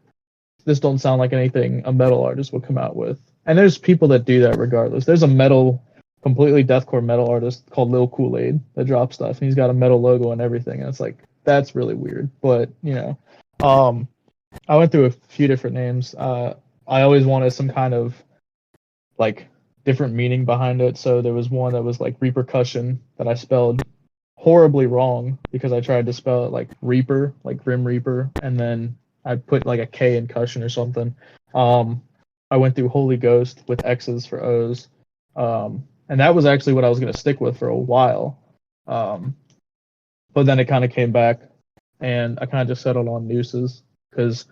this don't sound like anything a metal artist would come out with. And there's people that do that regardless. There's a completely deathcore metal artist called Lil Kool-Aid that drops stuff, and he's got a metal logo and everything, and it's like, that's really weird. But I went through a few different names. I always wanted some kind of like different meaning behind it. So there was one that was like repercussion that I spelled horribly wrong because I tried to spell it like Reaper, like Grim Reaper, and then I put like a K in cushion or something. I went through Holy Ghost with X's for O's. And that was actually what I was going to stick with for a while. But then it kind of came back, and I kind of just settled on Nooses, because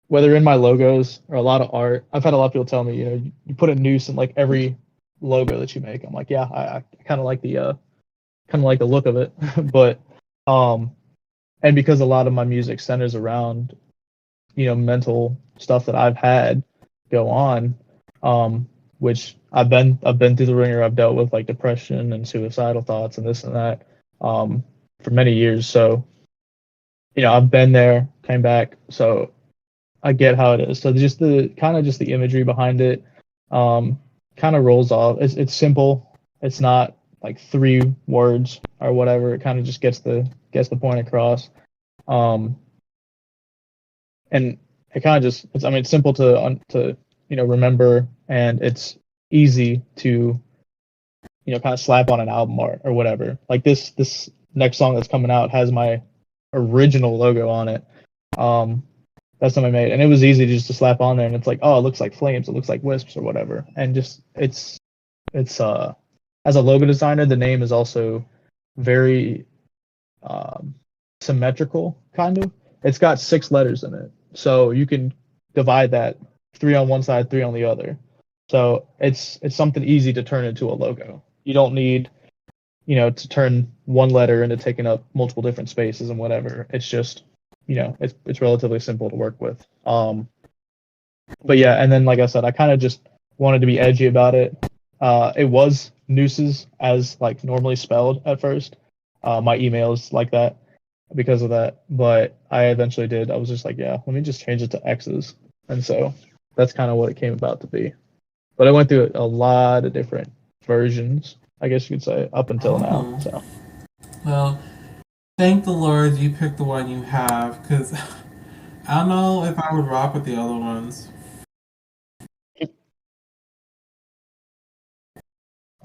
whether in my logos or a lot of art, I've had a lot of people tell me, you put a noose in like every logo that you make. I'm like, yeah, I kind of like the look of it. But and because a lot of my music centers around mental stuff that I've had go on, which I've been through the ringer. I've dealt with like depression and suicidal thoughts and this and that for many years. So I've been there, came back, so I get how it is. So just the imagery behind it kind of rolls off. It's simple. It's not like 3 words or whatever. It kind of just gets the point across. And it kind of just it's simple to remember, and it's easy to kind of slap on an album art or whatever. Like this next song that's coming out has my original logo on it. that somebody made, and it was easy just to slap on there, and it's like, oh, it looks like flames, it looks like wisps or whatever, and just it's as a logo designer, the name is also very symmetrical, kind of. It's got 6 letters in it, so you can divide that 3 on one side, 3 on the other. So it's something easy to turn into a logo. You don't need, to turn one letter into taking up multiple different spaces and whatever. It's just, it's relatively simple to work with. But yeah, and then like I said, I kind of just wanted to be edgy about it. It was Nxxses as like normally spelled at first. My emails like that because of that, but I eventually did. I was just like, yeah, let me just change it to X's, and so that's kind of what it came about to be. But I went through a lot of different versions, I guess you could say, up until now. So, well, thank the Lord you picked the one you have, because I don't know if I would rock with the other ones.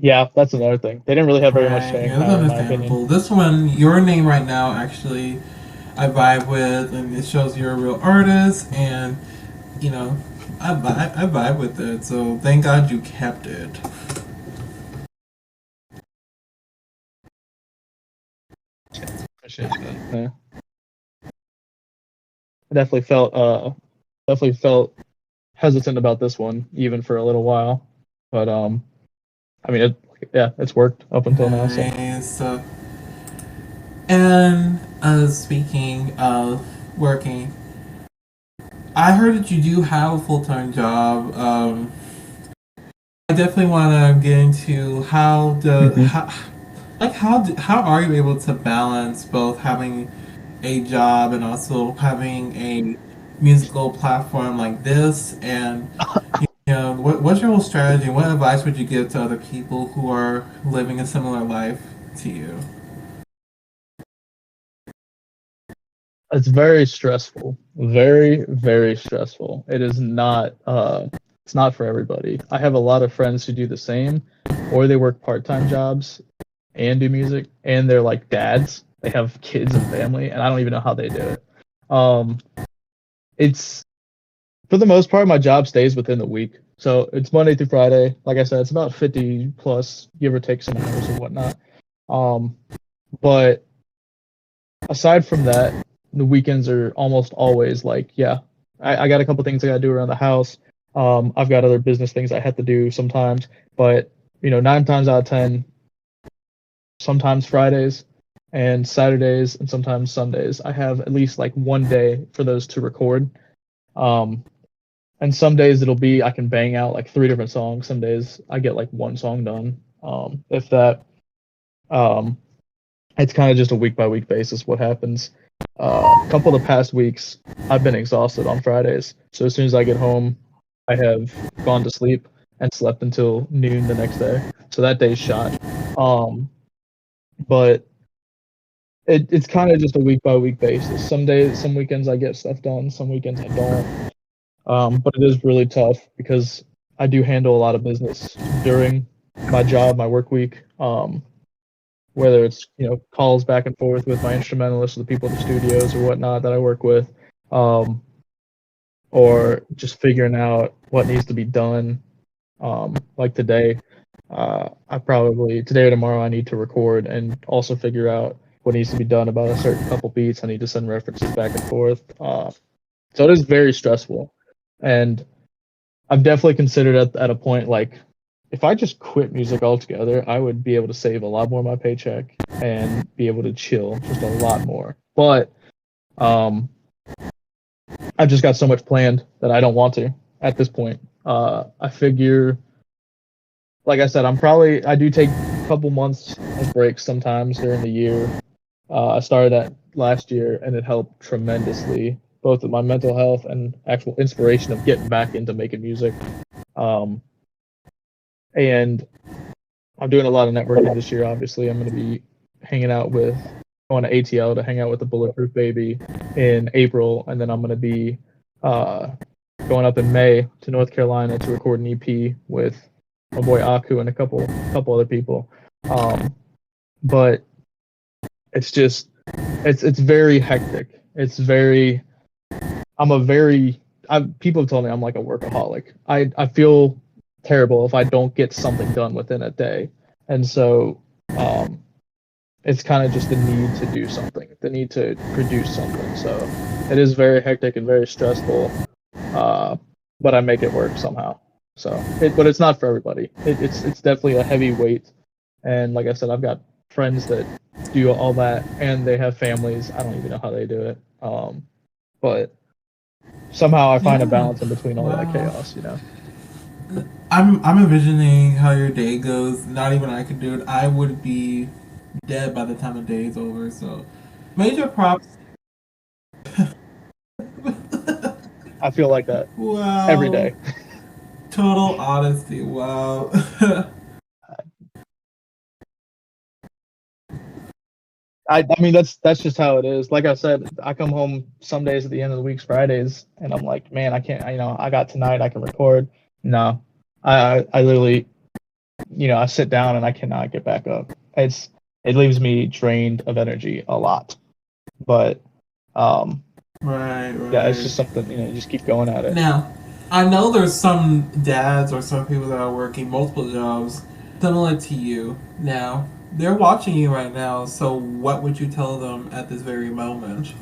Yeah, that's another thing. They didn't really have very much staying Yeah, that's power, in my understandable. opinion. This one, your name right now, actually, I vibe with, and it shows you're a real artist, and I vibe with it. So thank God you kept it. Appreciate that. Yeah. I definitely felt hesitant about this one, even for a little while. But I mean, it's worked up until now. So. Nice. And speaking of working, I heard that you do have a full-time job. I definitely want to get into how are you able to balance both having a job and also having a musical platform like this, and what's your whole strategy? What advice would you give to other people who are living a similar life to you? It's very stressful. Very, very stressful. It is not it's not for everybody. I have a lot of friends who do the same, or they work part-time jobs and do music, and they're like dads. They have kids and family, and I don't even know how they do it. It's for the most part, my job stays within the week. So it's Monday through Friday. Like I said, it's about 50 plus, give or take some hours and whatnot. But aside from that, the weekends are almost always like, yeah, I got a couple things I got to do around the house. I've got other business things I have to do sometimes, but 9 times out of 10, sometimes Fridays and Saturdays and sometimes Sundays, I have at least like one day for those to record. And some days it'll be I can bang out like 3 different songs. Some days I get like 1 song done. If that, it's kind of just a week by week basis what happens. A couple of the past weeks, I've been exhausted on Fridays. So as soon as I get home, I have gone to sleep and slept until noon the next day. So that day's shot. But it's kind of just a week by week basis. Some days, some weekends I get stuff done. Some weekends I don't. But it is really tough because I do handle a lot of business during my job, my work week. Whether it's calls back and forth with my instrumentalists, or the people at the studios or whatnot that I work with, or just figuring out what needs to be done. Like today, today or tomorrow I need to record and also figure out what needs to be done about a certain couple beats. I need to send references back and forth. So it is very stressful. And I've definitely considered at a point like if I just quit music altogether, I would be able to save a lot more of my paycheck and be able to chill just a lot more. But I've just got so much planned that I don't want to at this point. I figure, like I said, I do take a couple months of breaks sometimes during the year. I started that last year and it helped tremendously, both with my mental health and actual inspiration of getting back into making music. And I'm doing a lot of networking this year. Obviously, I'm going to be going to ATL to hang out with the Bulletproof Baby in April, and then I'm going to be going up in May to North Carolina to record an EP with my boy Aku and a couple other people. But it's just it's very hectic. It's very I'm a very people have told me I'm like a workaholic. I feel terrible if I don't get something done within a day, and so it's kind of just the need to do something, the need to produce something. So it is very hectic and very stressful, but I make it work somehow. So, but it's not for everybody. It's definitely a heavy weight, and like I said, I've got friends that do all that, and they have families. I don't even know how they do it. But somehow I find a Yeah. balance in between all that Wow. chaos. I'm envisioning how your day goes. Not even I could do it. I would be dead by the time the day is over. So, major props. I feel like that every Wow. day. Total honesty. Wow. I mean that's just how it is. Like I said, I come home some days at the end of the week's Fridays, and I'm like, man, I can't. I got tonight. I can record. No, I literally, I sit down and I cannot get back up. It leaves me drained of energy a lot. But Right, yeah, it's right. just something you just keep going at it. Now, I know there's some dads or some people that are working multiple jobs similar to you. Now, they're watching you right now, so what would you tell them at this very moment?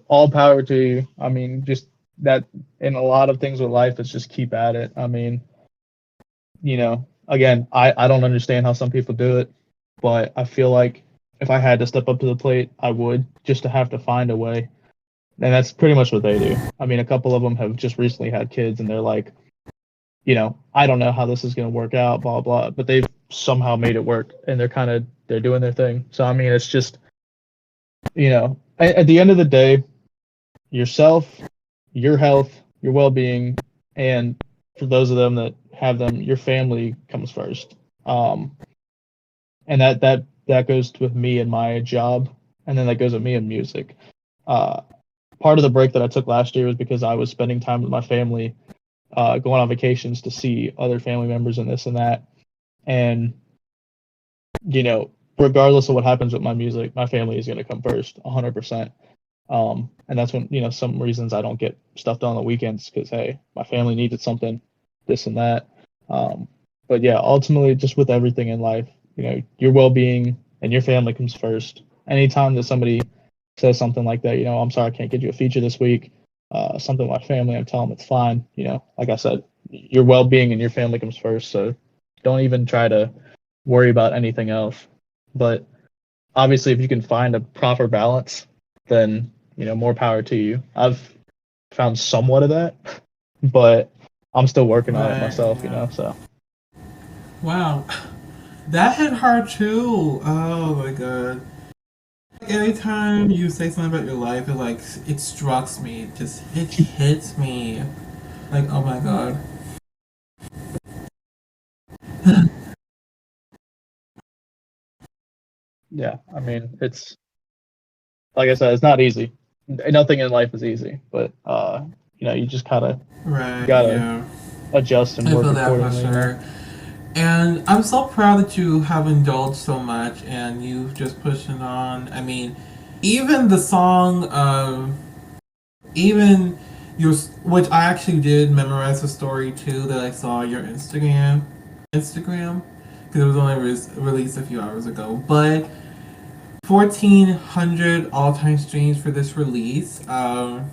All power to you. I mean, just that in a lot of things with life, it's just keep at it. I mean, again, I don't understand how some people do it, but I feel like if I had to step up to the plate, I would, just to have to find a way. And that's pretty much what they do. I mean, a couple of them have just recently had kids, and they're like, I don't know how this is going to work out, blah blah. But they've somehow made it work, and they're doing their thing. So I mean, it's just at the end of the day, yourself, your health, your well-being, and for those of them that have them, your family comes first. Um, and that goes with me and my job, and then that goes with me and music. Uh, Part of the break that I took last year was because I was spending time with my family, going on vacations to see other family members and this and that. And regardless of what happens with my music, my family is going to come first, 100%. And that's when some reasons I don't get stuff done on the weekends because hey, my family needed something, this and that. Um, but yeah, ultimately, just with everything in life, your well-being and your family comes first. Anytime that somebody says something like that, I'm sorry, I can't get you a feature this week. Something with my family, I'm telling them it's fine. Like I said, your well-being and your family comes first. So don't even try to worry about anything else. But obviously, if you can find a proper balance, then more power to you. I've found somewhat of that, but I'm still working on it Right, myself. yeah. So Wow. That hit hard too. Oh my god. Every time you say something about your life, it strikes me. It hits me. Like, oh my god. yeah, I mean, it's like I said, it's not easy. Nothing in life is easy, but you just Right, gotta yeah. adjust and I work feel that for accordingly. sure. And I'm so proud that you have indulged so much and you've just pushing on. I mean, even the song, even your, which I actually did memorize the story too that I saw on your Instagram, because it was only released a few hours ago. But 1,400 all-time streams for this release. I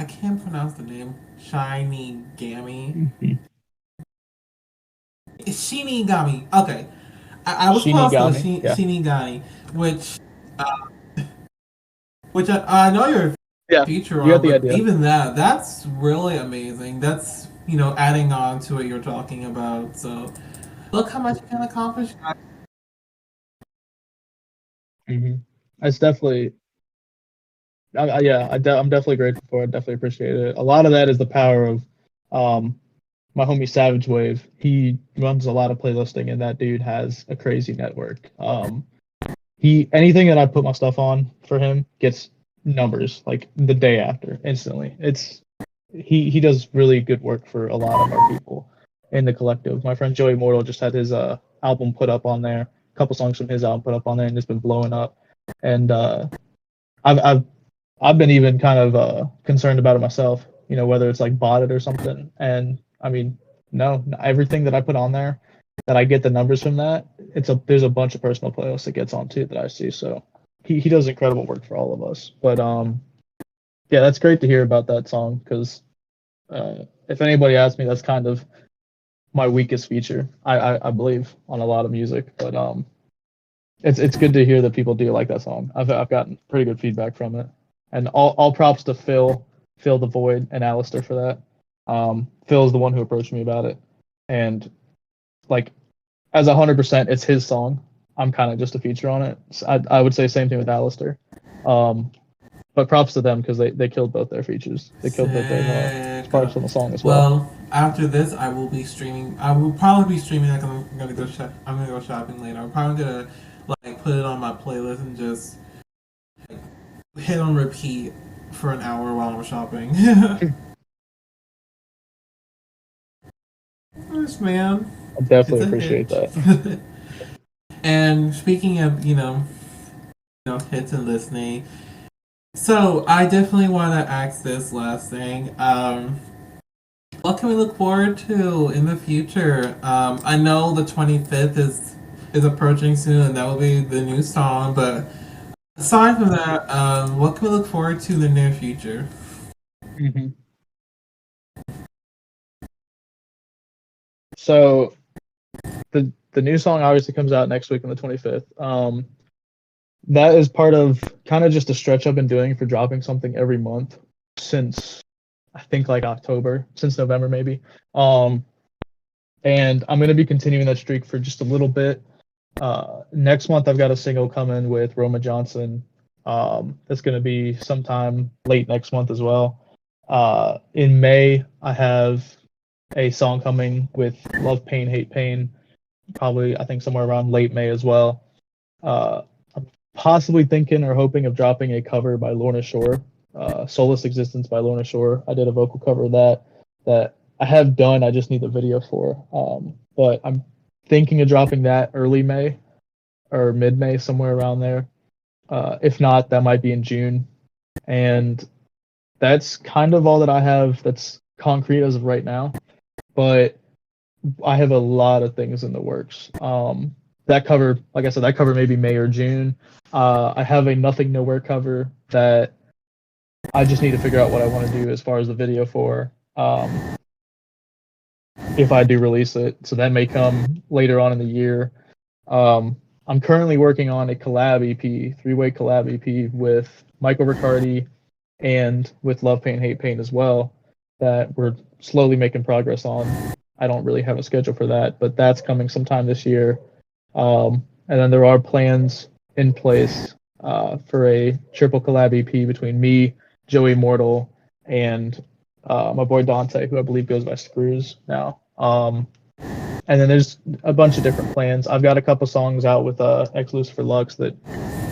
can't pronounce the name. Shiny Gammy. Mhm. Shinigami. Okay. I was close though. Shinigami, yeah, Shinigami, which I know you're a yeah, feature you got on, the but idea. even that's really amazing. That's adding on to what you're talking about. So look how much you can accomplish. hmm It's definitely yeah, I'm definitely grateful for it. Definitely appreciate it. A lot of that is the power of um, my homie Savage Wave. He runs a lot of playlisting, and that dude has a crazy network. He anything that I put my stuff on for him gets numbers like the day after, instantly. He does really good work for a lot of our people in the collective. My friend Joey Mortal just had his album put up on there, a couple songs from his album put up on there, and it's been blowing up. And I've been even kind of concerned about it myself, whether it's like bought it or something. And I mean, no, everything that I put on there, that I get the numbers from that, there's a bunch of personal playlists that gets on too that I see. So he does incredible work for all of us. But yeah, that's great to hear about that song, because if anybody asks me, that's kind of my weakest feature, I believe, on a lot of music. But it's good to hear that people do like that song. I've gotten pretty good feedback from it, and all props to Phil the Void, and Alistair for that. Phil is the one who approached me about it, and like, as 100%, it's his song. I'm kind of just a feature on it. So I would say same thing with Alistair. But props to them, because they killed both their features. They killed both their parts on the song as well. Well, after this, I will be streaming. I will probably be streaming. Like, I'm gonna go shopping later. I'm probably gonna like put it on my playlist and just like, hit on repeat for an hour while I'm shopping. Yes, man. I definitely appreciate that. And speaking of hits and listening, so I definitely want to ask this last thing. What can we look forward to in the future? I know the 25th is approaching soon, and that will be the new song. But aside from that, what can we look forward to in the near future? Mm-hmm. So the new song obviously comes out next week on the 25th. That is part of kind of just a stretch I've been doing for dropping something every month since, I think, like October, since November maybe. And I'm going to be continuing that streak for just a little bit. Next month I've got a single coming with Roma Johnson. That's going to be sometime late next month as well. In May I have a song coming with Love Pain Hate Pain, probably I think somewhere around late May as well. I'm possibly thinking or hoping of dropping a cover by Lorna Shore, Soulless Existence by Lorna Shore. I did a vocal cover of that I have done, I just need the video for. But I'm thinking of dropping that early May or mid-May, somewhere around there. If not, that might be in June. And that's kind of all that I have that's concrete as of right now. But I have a lot of things in the works. That cover, like I said, that cover maybe May or June. I have a Nothing Nowhere cover that I just need to figure out what I want to do as far as the video for, if I do release it. So that may come later on in the year. I'm currently working on a collab EP, 3-way collab EP with Michael Riccardi and with Love Pain Hate Pain as well, that we're slowly making progress on. I don't really have a schedule for that, but that's coming sometime this year. And then there are plans in place for a triple collab EP between me, Joey Mortal, and my boy Dante, who I believe goes by Screws now. And then there's a bunch of different plans. I've got a couple songs out with Ex Lucifer Lux that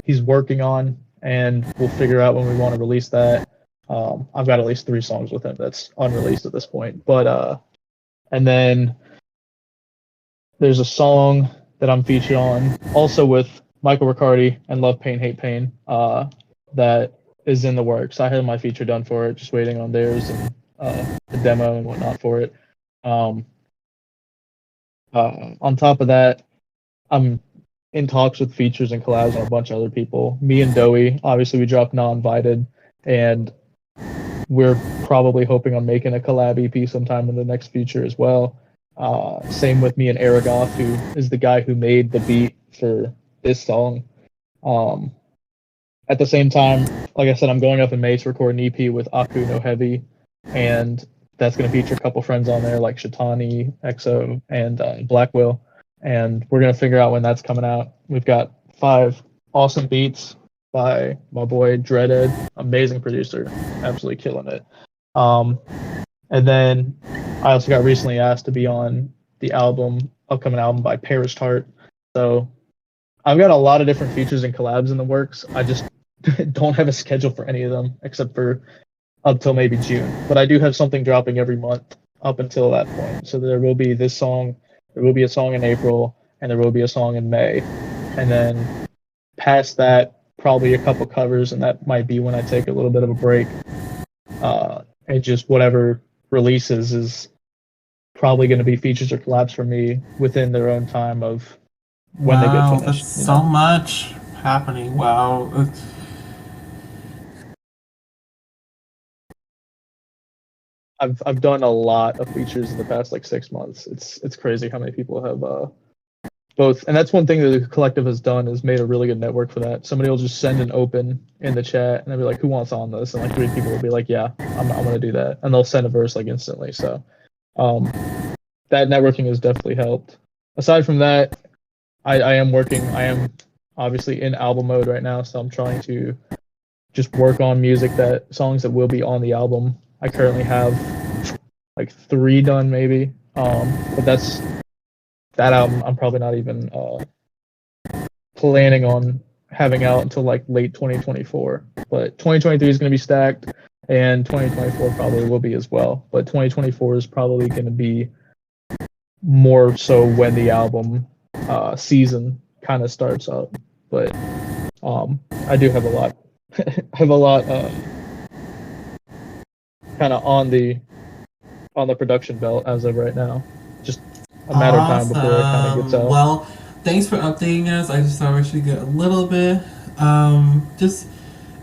he's working on, and we'll figure out when we want to release that. I've got at least 3 songs with him that's unreleased at this point. But and then there's a song that I'm featured on, also with Michael Riccardi and Love Pain Hate Pain, that is in the works. I had my feature done for it, just waiting on theirs and the demo and whatnot for it. On top of that, I'm in talks with features and collabs on a bunch of other people. Me and Doey, obviously we dropped Not Invited, and we're probably hoping on making a collab EP sometime in the next future as well. Same with me and Aragoff, who is the guy who made the beat for this song. At the same time, like I said, I'm going up in May to record an EP with Aku No Heavy, and that's going to feature a couple friends on there like Shatani, EXO, and Blackwell. And we're going to figure out when that's coming out. We've got 5 awesome beats by my boy Dreaded, amazing producer, absolutely killing it. And then I also got recently asked to be on the upcoming album by Perished Heart. So I've got a lot of different features and collabs in the works. I just don't have a schedule for any of them except for up till maybe June. But I do have something dropping every month up until that point. So there will be this song, there will be a song in April, and there will be a song in May. And then past that, probably a couple covers, and that might be when I take a little bit of a break. And just whatever releases is probably going to be features or collabs for me within their own time of when they get finished. That's so much happening. Wow. I've done a lot of features in the past like 6 months. It's crazy how many people have both, and that's one thing that the collective has done, is made a really good network for that. Somebody will just send an open in the chat and they'll be like, who wants on this? And like 3 people will be like, yeah, I'm gonna do that, and they'll send a verse like instantly. So that networking has definitely helped. Aside from that, I am obviously in album mode right now, so I'm trying to just work on songs that will be on the album. I currently have like 3 done maybe, but that album I'm probably not even planning on having out until like late 2024. But 2023 is going to be stacked, and 2024 probably will be as well. But 2024 is probably going to be more so when the album season kind of starts up. But I do have a lot, kind of on the production belt as of right now. Just a matter of time before it kind of gets out. Well, thanks for updating us. I just thought we should get a little bit just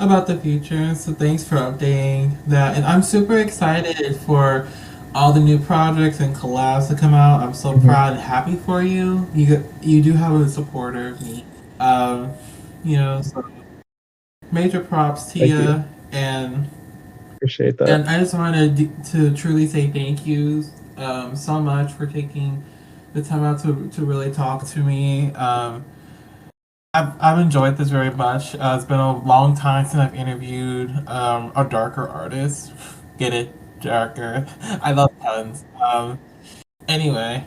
about the future. So thanks for updating that. And I'm super excited for all the new projects and collabs to come out. I'm so proud and happy for you. You do have a supporter of me. So major props to you. And appreciate that. And I just wanted to truly say thank you so much for taking the time out to really talk to me. I've enjoyed this very much. It's been a long time since I've interviewed a darker artist. Get it? Darker. I love puns. Anyway,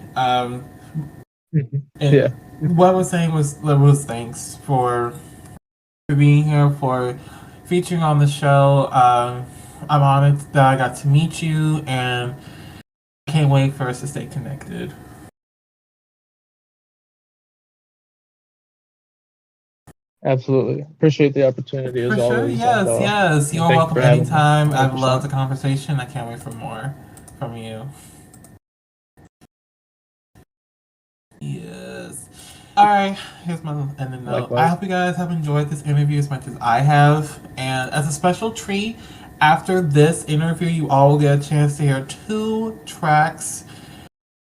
yeah. What I was saying was thanks for being here, for featuring on the show. I'm honored that I got to meet you, and I can't wait for us to stay connected. Absolutely. Appreciate the opportunity as always. Yes. You're welcome anytime. I've loved the conversation. I can't wait for more from you. Yes. Alright, here's my ending note. I hope you guys have enjoyed this interview as much as I have. And as a special treat, after this interview, you all will get a chance to hear 2 tracks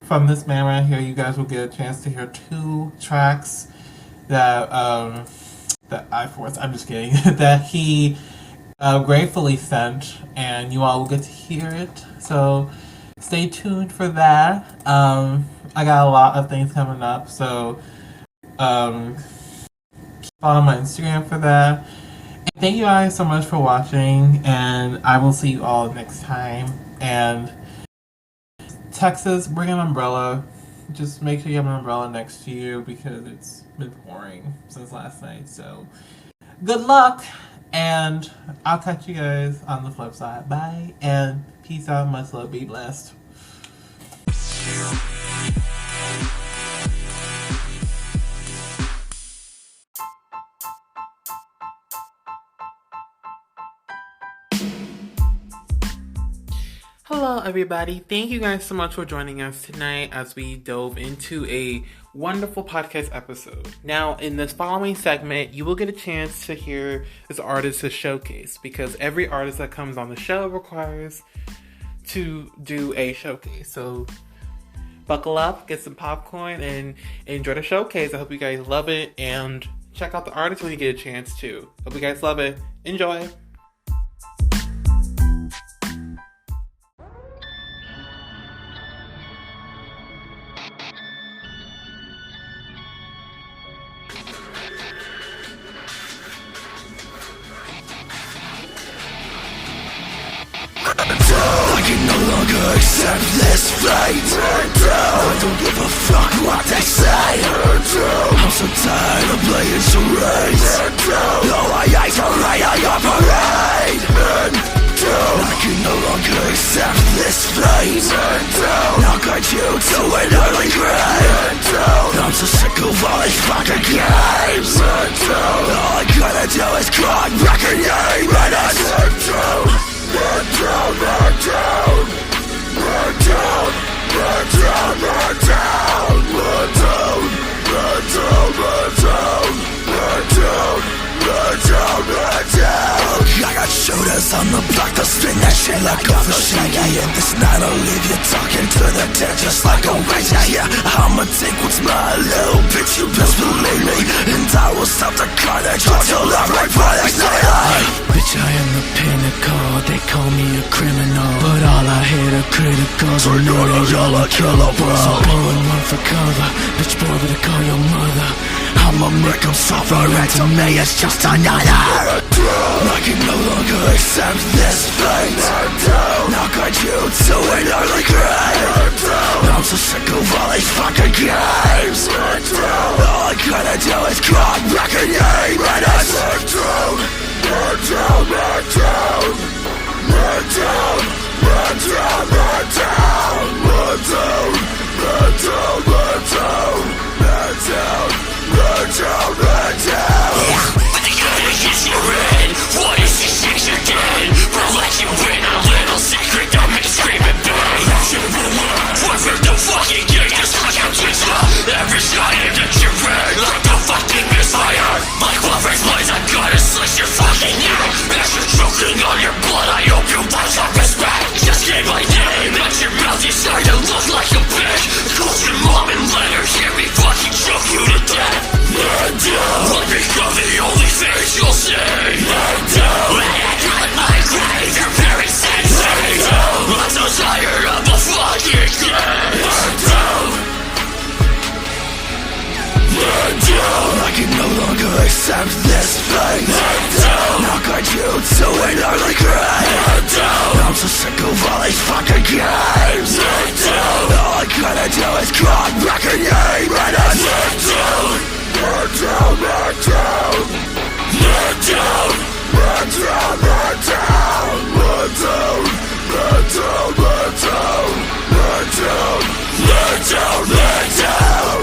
from this man right here. You guys will get a chance to hear 2 tracks that I'm just kidding, that he gratefully sent, and you all will get to hear it. So stay tuned for that. I got a lot of things coming up, so follow my Instagram for that. And thank you guys so much for watching, and I will see you all next time. And Texas, bring an umbrella. Just make sure you have an umbrella next to you, because it's been pouring since last night. So good luck, and I'll catch you guys on the flip side. Bye, and peace out. Much love. Be blessed. Hello everybody, thank you guys so much for joining us tonight as we dove into a wonderful podcast episode. Now, in this following segment, you will get a chance to hear this artist's showcase, because every artist that comes on the show requires to do a showcase. So buckle up, get some popcorn, and enjoy the showcase. I hope you guys love it, and check out the artist when you get a chance to. Hope you guys love it. Enjoy! Accept this fate. I don't give a fuck what they say. I'm so tired of playing charades. No, I ain't alright, I operate. I can no longer accept this fate. I'll guide you to an early grave. I'm so sick of all these fucking games. All I gotta do is cry, record name, and I burn down, burn down, burn down, burn down, burn down, burn down, burn down, burn down, burn down, burn down, burn down, burn down. I got shooters on the block, they'll spin that shit like a machine. And this night I'll leave you talking to the dead just like a razor. Yeah, I'ma take what's mine, little bitch, you best believe me. And I will stop the carnage until love right products night. Bitch, I am the pinnacle, they call me a criminal, but all I hit are criticals, and know they all unkillable. So blowing one for cover, bitch boy better call your mother. I'ma make them suffer, and to me it's just another. I can no longer accept this fate. I'll guide you to an early grave. I'm so sick of all these fucking games. All I gotta do is cry, record name, and I burn down, burn down, burn down, burn down, burn down, burn down, burn down, burn down, burn down, burn down, burn down, burn down. Yeah, but the other is you're in. What is this shit you're getting? We'll let you in a little secret that makes screaming bang. Whoever the fucking gang just like I'm every shot aimed at your brain like the fucking misfire. Like Wolverine's blades, I'm gonna slice your fucking neck. As you're choking on your blood, I hope you lose some respect. Just gave my name at your mouth, you start to look like a bitch. Call your mom and let her hear me fucking choke you to death. Let me become the only face you'll see. When I cut my grave, your parents sensei. I'm so tired of the fucking game. I can no longer accept this fate. I'll guide you to an early grave. I'm so sick of all these fucking games. All I gotta do is cry, record name, and I burn down, burn down, burn down, burn down, burn down, burn down, burn down, burn down, burn down, burn down, burn down, burn down.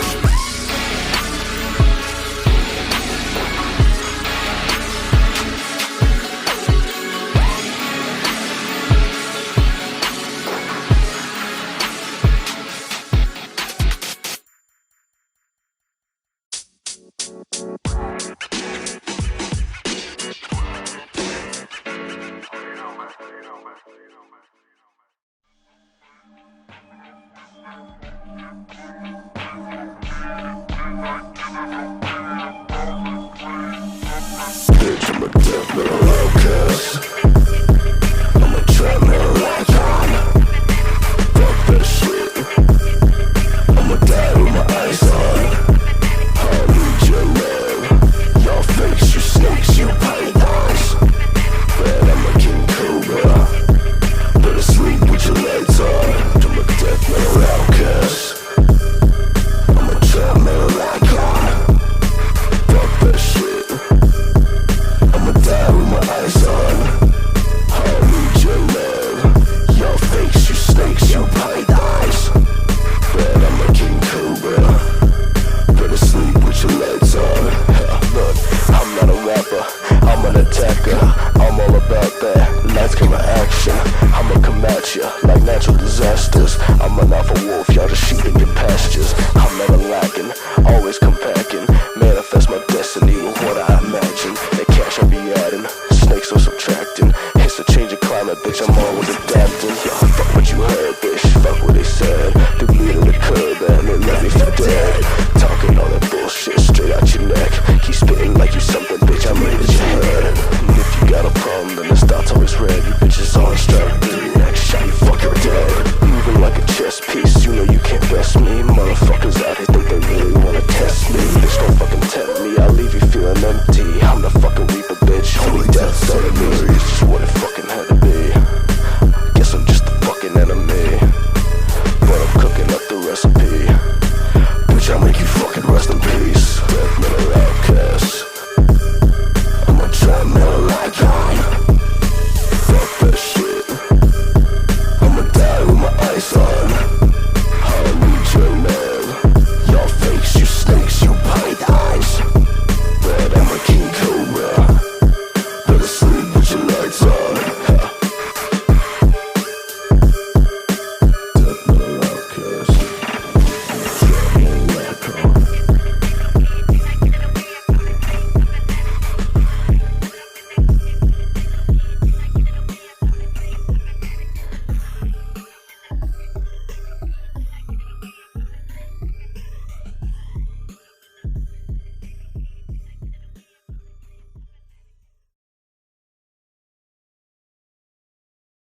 Motherfuckers out here think they really wanna test me. Bitch, don't fucking tempt me, I'll leave you feeling empty.